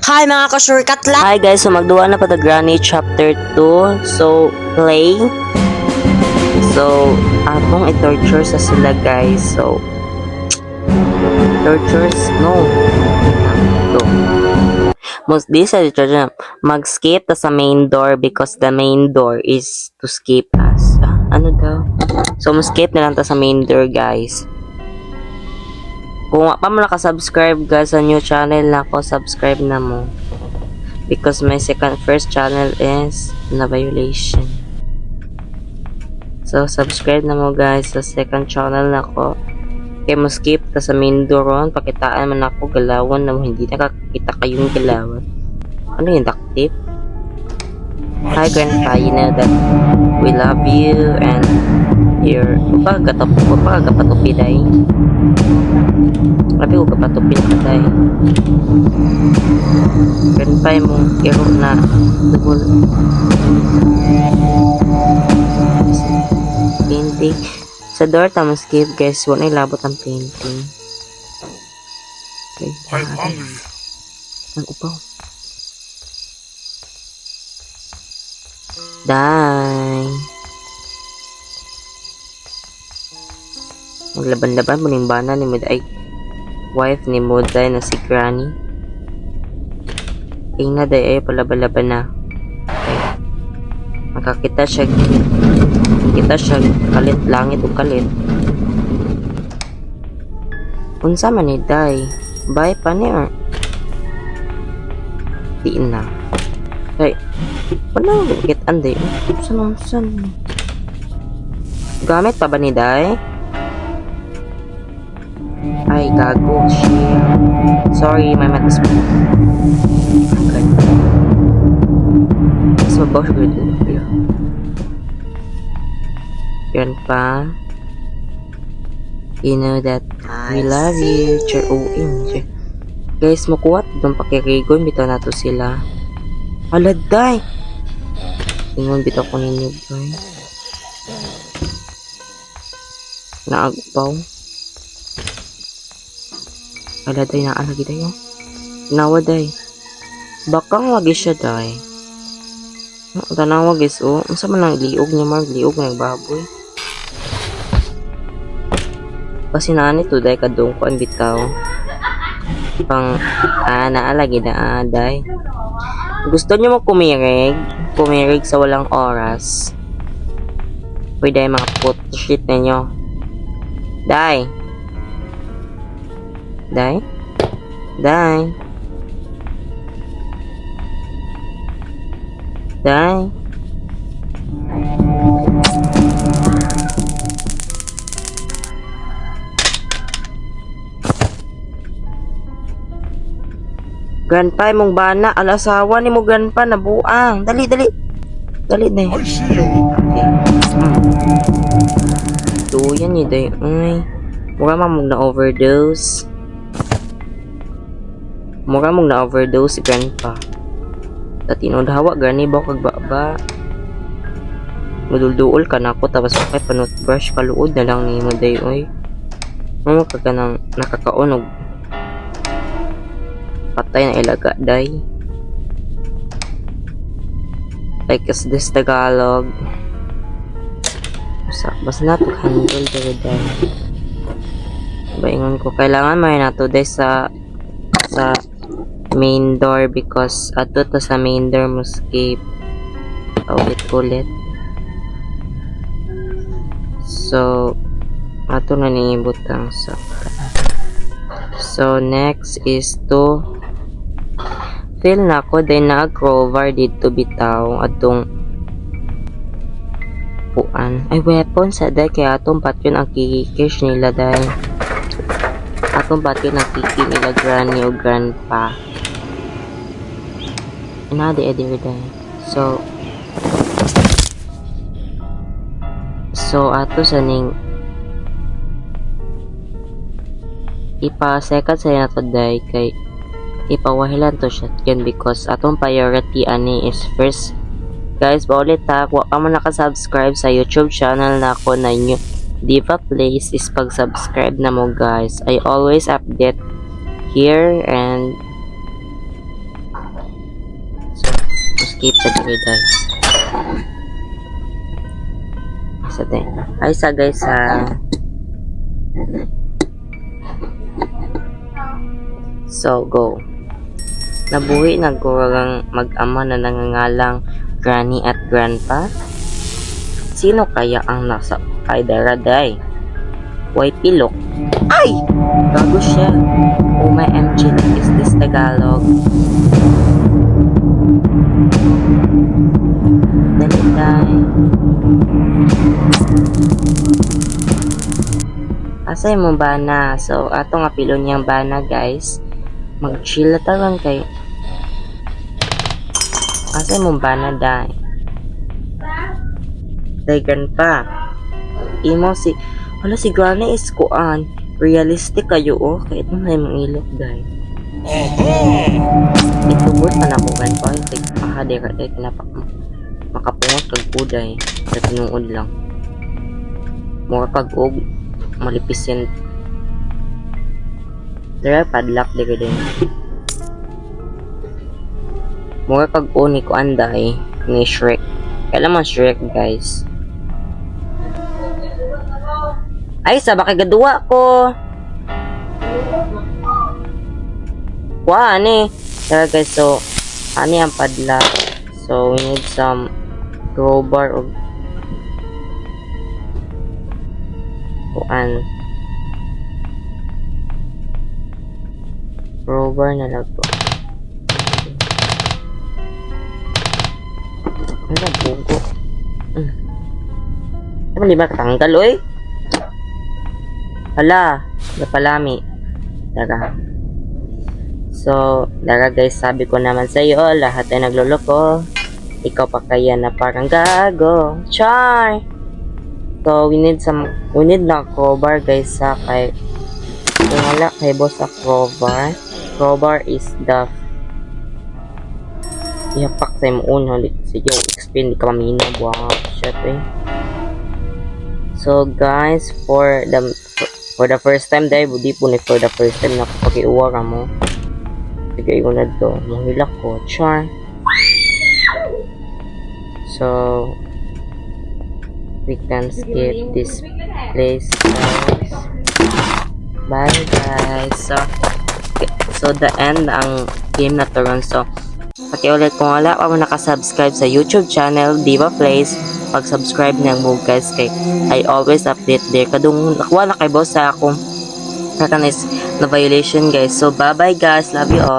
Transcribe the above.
Hi mga ka-shortcut lang. Hi guys, so magduwa na pa the Granny chapter 2. So, play. So, atong i-torture sa sila guys. So, tortures, no. Ito. Most this is mag-skip ta sa main door because the main door is to skip us. Ano daw? So, mag-skip na lang ta sa main door guys. Kung pa mo naka-subscribe guys sa new channel na ako, subscribe na mo. Because my first channel is na violation. So, subscribe na mo guys sa second channel na ko. Kaya mo skip ta sa main door ron. Pakitaan man ako galawan na hindi nakakita kayong galawan. Ano yung duct tape? Hi grandpa, you know that we love you and you're pagkapatupi day. Labi ko kapatupi na day. Grandpa mong iro na dugol. Painting. Sa door tama skip guys, wala ilabot ang painting. Okay. I'm hungry. Ang upaw. Die. Maglaban-laban mo ng bana ni Muday. Wife ni Muday na si Granny. Tingnan day ay palaban-laban na. Okay. Makakita siya. Kita siya kalit langit o kalit. Unsa man ni day. Bye pa niya. Di na. Okay. Paano get anday? Saan? Gamit pa ba ni day? Ay, gago. Shit. Sorry, my mat is okay. Mas mabaw siya dito. Yan pa. You know that we love you. Char-o-in. Guys, makuha itong pakirigon. Bitaw na to sila. Aladay! Ingon bitaw ko ninyo, guys. Naagpaw. Aladay na alagi tayo. Nawaday. Bakang lagi siya, day. Tanawa guys, oh. Masa man lang liog niya, Mark. Liog na baboy. Kasi naan ito, day, kadong ko ang bitaw. Pang, naalagi na, day. Gusto niyo mo kumirig sa walang oras. Pwede mga shit ninyo. Day. Day. Day. Day. Grandpa mong bana, alasawa ni mo grandpa na buang. Dali. Dali na. I see you. Tuyan ni day. Ay. Mura mong na-overdose. Mura mong na-overdose si grandpa. Sa tinodhawa gani ba kag baba. Madulduol ka na ako tapos kay panutbrush paluod na lang ni mo day oy. Mo ka nang nakakaunog. Patay na ilaga day. Like is this Tagalog? Basta na to handle day. Baingon ko kailangan may nato day sa main door because ato to sa main door mo skip ulit. So ato na ni butang sa. So next is to fill na ko din na crowbar dito bitaw atong puan. Ay weapon sa day kaya atong patyon ang kikikish nila day. Atong patyon ang kiki nila granny o grandpa. Another editor day. So ato sa ning ipa-second sa nato day kay ipawahilan to shotgun because atong priority ani is first. Guys, paulit ha, kung ka mo nakasubscribe sa YouTube channel na ako na new Diva Plays is pag-subscribe na mo guys. I always update here and skip sa diri guys. Sa din. Ay sa guys sa So go. Nabuhi na gurang mag-ama na nangangalang granny at grandpa. Sino kaya ang nasa kay Daraday? Why pilok? Ay! Gago siya. OMG, is this Tagalog? Daliday. Asay mo bana? So, ato nga pilon niyang bana guys. Mag-chill na talang kay. Asay mo bana day? Daygan pa. Imo si wala si Granny is kuan. Realistic kayo oh. Kahit mo na yung ilok day. Itubot pa na ko gan pa. Dira day kinapak mo. Makapungot kag uday. Sa tinuod lang. Mura kag og malipisin. Dira padlock dira din. Mura kag uni ko anday ni Shrek. Kailan man Shrek guys. Ay, sabak kagaduwa ko. Wah, ani. Tara guys, so, ani ang padlock. So, we need some crowbar or kuan. Crowbar na lang to. Ano, bugo. Ano, di ba katanggal, oy? Hala, napalami. Daga. So, daga guys, sabi ko naman sa iyo, lahat ay nagloloko. Ikaw pa kaya na parang gago. Char! So, we need na crowbar guys sa kay kung wala kay boss sa crowbar. Crowbar is the ihapak sa mo uno. Sige, explain, di ka mamina. Wow, shit eh. So, guys, for the first time dahil di po ni for the first time na pakiuwara mo. Sige, yun na to. Mahilak ko. Char. So, we can skip this place, guys. Bye, guys. So the end ang game na to ron. So, pakiulit kung wala pa mo nakasubscribe sa YouTube channel, Diva Plays, pag-subscribe na mo guys kay I always update there. Kadung nakuha na kay boss sa akong katanis na violation guys. So, bye-bye guys. Love you all.